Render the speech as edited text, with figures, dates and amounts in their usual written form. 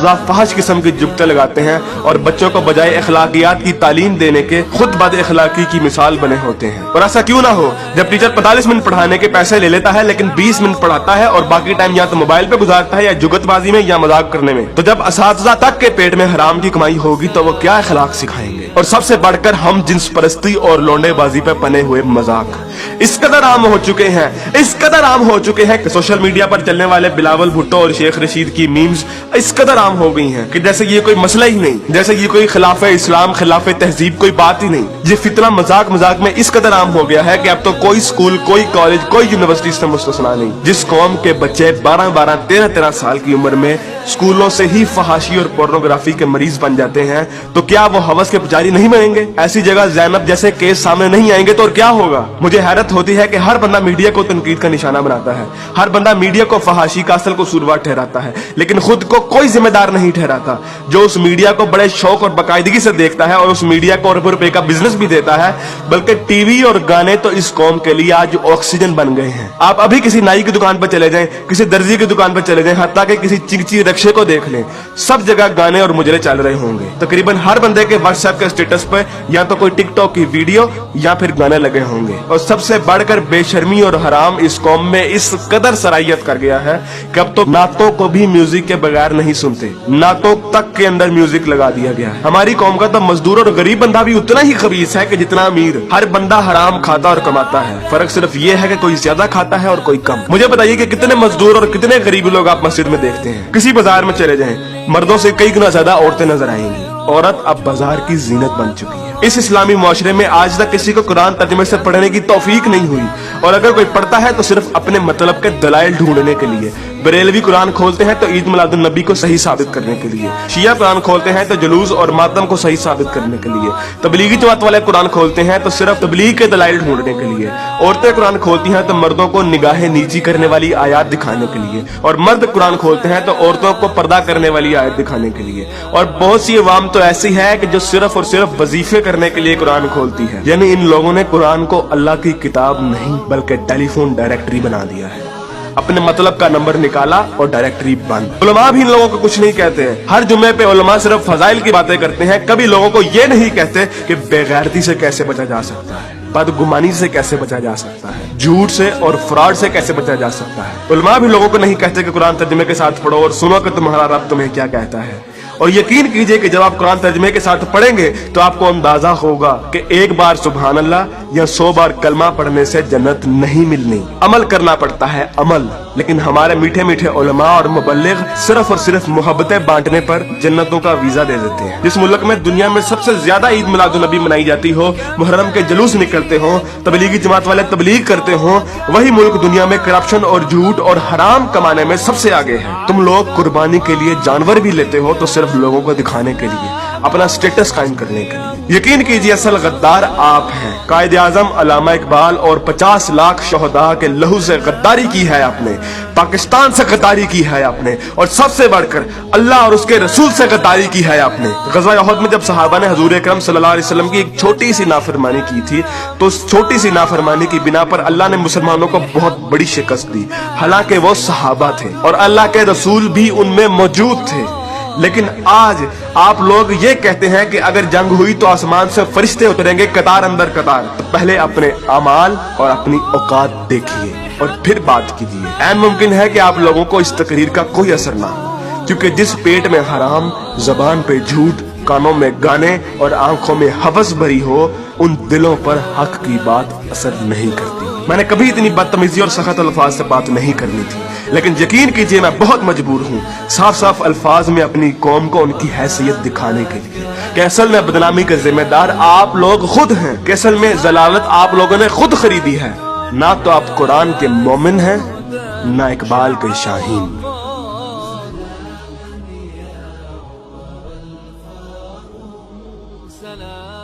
असतिज़ा फहश किस्म की जुगते लगाते हैं और बच्चों को बजाय अखलाकियात की तालीम देने के खुद बद अखलाकी की मिसाल बने होते हैं। और ऐसा क्यों ना हो, जब टीचर 45 मिनट पढ़ाने के पैसे ले लेता है लेकिन 20 मिनट पढ़ाता है और बाकी टाइम या तो मोबाइल पे गुजारता है या जुगतबाजी में या मजाक करने में, तो जब असतिज़ा तक के पेट में हराम की कमाई होगी तो वो क्या अखलाक सिखाएंगे। और सबसे बढ़कर हम जिन्स परस्ती और लौंडेबाजी पे पने हुए मजाक इस कदर आम हो चुके हैं कि सोशल मीडिया पर चलने वाले बिलावल भुट्टो और शेख रशीद की मीम्स इस कदर आम हो गई हैं कि जैसे ये कोई मसला ही नहीं, जैसे ये कोई खिलाफे इस्लाम खिलाफे तहजीब कोई बात ही नहीं। ये फितना मजाक में इस कदर आम हो गया है कि अब तो कोई स्कूल, कोई कॉलेज, कोई यूनिवर्सिटी से मुस्तस्ना नहीं। जिस कौम के बच्चे 12-12, 13-13 साल की उम्र में स्कूलों से ही फहाशी और पोर्नोग्राफी के मरीज बन जाते हैं, तो क्या वो हवस के पुजारी नहीं बनेंगे? ऐसी जगह ज़ैनब जैसे केस सामने नहीं आएंगे तो और क्या होगा? मुझे हैरत होती है कि हर बंदा मीडिया को तनकीद का निशाना बनाता है, हर बंदा मीडिया को फहाशी का असल कसूरवार ठहराता है, लेकिन खुद को कोई जिम्मेदार नहीं ठहराता जो उस मीडिया को बड़े शौक और बाकायदगी से देखता है और उस मीडिया को अरबों रुपए का बिजनेस भी देता है। बल्कि टीवी और गाने तो इस कौम के लिए आज ऑक्सीजन बन गए हैं। आप अभी किसी नाई की दुकान पर चले जाएं, किसी दर्जी की दुकान पर चले जाएं, हत्ता कि किसी चिंची रक्षे को देख लें, सब जगह गाने और मुजरे चल रहे होंगे। तकरीबन हर बंदे के व्हाट्सएप के स्टेटस पर या तो कोई टिकटॉक की वीडियो या फिर गाने लगे होंगे। और सबसे बढ़कर बेशर्मी और हराम इस कौम में इस कदर सराहियत कर गया है कि अब तो नातों को भी म्यूजिक के बगैर नहीं सुनते, नातों तक के अंदर म्यूजिक लगा दिया गया है। हमारी कौम का तो मजदूर और गरीब बंदा भी उतना ही खबीस है कि जितना अमीर। हर बंदा हराम खाता और कमाता है, फर्क सिर्फ ये है कि कोई ज्यादा खाता है और कोई कम। मुझे बताइए कि कितने मजदूर और कितने गरीब लोग आप मस्जिद में देखते हैं? किसी बाजार में चले जाएं, मर्दों से कई गुना ज्यादा औरतें नजर आएंगी। औरत अब बाजार की जीनत बन चुकी है। इस इस्लामी मुआशरे में आज तक किसी को कुरान तर्जुमे से पढ़ने की तौफीक नहीं हुई, और अगर कोई पढ़ता है तो सिर्फ अपने मतलब के दलाइल ढूंढने के लिए। बरेलवी कुरान खोलते हैं तो ईद मिलादुन नबी को सही साबित करने के लिए, शिया कुरान खोलते हैं तो जुलूस और मातम को सही साबित करने के लिए, तबलीगी जमात वाले कुरान खोलते हैं तो सिर्फ तबलीग के दलाइल ढूंढने के लिए, औरतें कुरान खोलती हैं तो मर्दों को निगाहें नीची करने वाली आयत दिखाने के लिए, और मर्द कुरान खोलते हैं तो औरतों को पर्दा करने वाली आयत दिखाने के लिए। और बहुत सी अवाम तो ऐसी है कि जो सिर्फ और सिर्फ वजीफे करने के लिए कुरान खोलती है। यानी इन लोगों ने कुरान को अल्लाह की किताब नहीं बल्कि टेलीफोन डायरेक्टरी बना दिया है। अपने मतलब का नंबर निकाला और डायरेक्टरी बंद। उलमा भी इन लोगों को कुछ नहीं कहते हैं। हर जुम्मे पे उलमा सिर्फ फजाइल की बातें करते हैं, कभी लोगों को ये नहीं कहते कि बेगैरती से कैसे बचा जा सकता है, बदगुमानी से कैसे बचा जा सकता है, झूठ से और फ्रॉड से कैसे बचा जा सकता है। उलमा भी लोगों को नहीं कहते कि कुरान तर्जुमे के साथ पढ़ो और सुनो कि तुम्हारा रब तुम्हें क्या कहता है। और यकीन कीजिए कि जब आप कुरान तर्जुमे के साथ पढ़ेंगे तो आपको अंदाजा होगा कि एक बार सुभान अल्लाह या 100 बार कलमा पढ़ने से जन्नत नहीं मिलनी, अमल करना पड़ता है, अमल। लेकिन हमारे मीठे मीठे उलमा और मुबल्लिग सिर्फ और सिर्फ मोहब्बतें बांटने पर जन्नतों का वीजा दे देते हैं। जिस मुल्क में दुनिया में सबसे ज्यादा ईद मिलादुन नबी मनाई जाती हो, मुहर्रम के जुलूस निकलते हो, तबलीगी जमात वाले तबलीग करते हो, वही मुल्क दुनिया में करप्शन और झूठ और हराम कमाने में सबसे आगे है। तुम लोग कुर्बानी के लिए जानवर भी लेते हो तो सिर्फ लोगों को दिखाने के लिए, अपना स्टेटस कायम करने के लिए। यकीन कीजिए असल गद्दार आप हैं। कायदे आजम अल्लामा इकबाल और 50 लाख शोहदा के लहू से गद्दारी की है आपने, पाकिस्तान से गद्दारी की है आपने, और सबसे बढ़कर अल्लाह और उसके रसूल से गद्दारी की है आपने। गज़वा उहद में जब सहाबा ने हुजूर अकरम सल्लल्लाहु अलैहि वसल्लम की एक छोटी सी नाफरमानी की थी, तो उस छोटी सी नाफरमानी की बिना पर अल्लाह ने मुसलमानों को बहुत बड़ी शिकस्त दी। हालांकि वो सहाबा थे और अल्लाह के रसूल भी उनमें मौजूद थे। लेकिन आज आप लोग ये कहते हैं कि अगर जंग हुई तो आसमान से फरिश्ते उतरेंगे कतार अंदर कतार। तो पहले अपने अमाल और अपनी औकात देखिए और फिर बात कीजिए। ऐन मुमकिन है कि आप लोगों को इस तकरीर का कोई असर ना हो, क्योंकि जिस पेट में हराम, जबान पे झूठ, कानों में गाने और आंखों में हवस भरी हो, उन दिलों पर हक की बात असर नहीं करती। मैंने कभी इतनी बदतमीजी और सख्त अल्फाज से बात नहीं करनी थी, लेकिन यकीन कीजिए मैं बहुत मजबूर हूँ साफ साफ अल्फाज में अपनी कौम को उनकी हैसियत दिखाने के लिए कि असल में बदनामी के जिम्मेदार आप लोग खुद हैं, कि असल में जलालत आप लोगों ने खुद खरीदी है। ना तो आप कुरान के मोमिन हैं, ना इकबाल के शाहीन। सलाम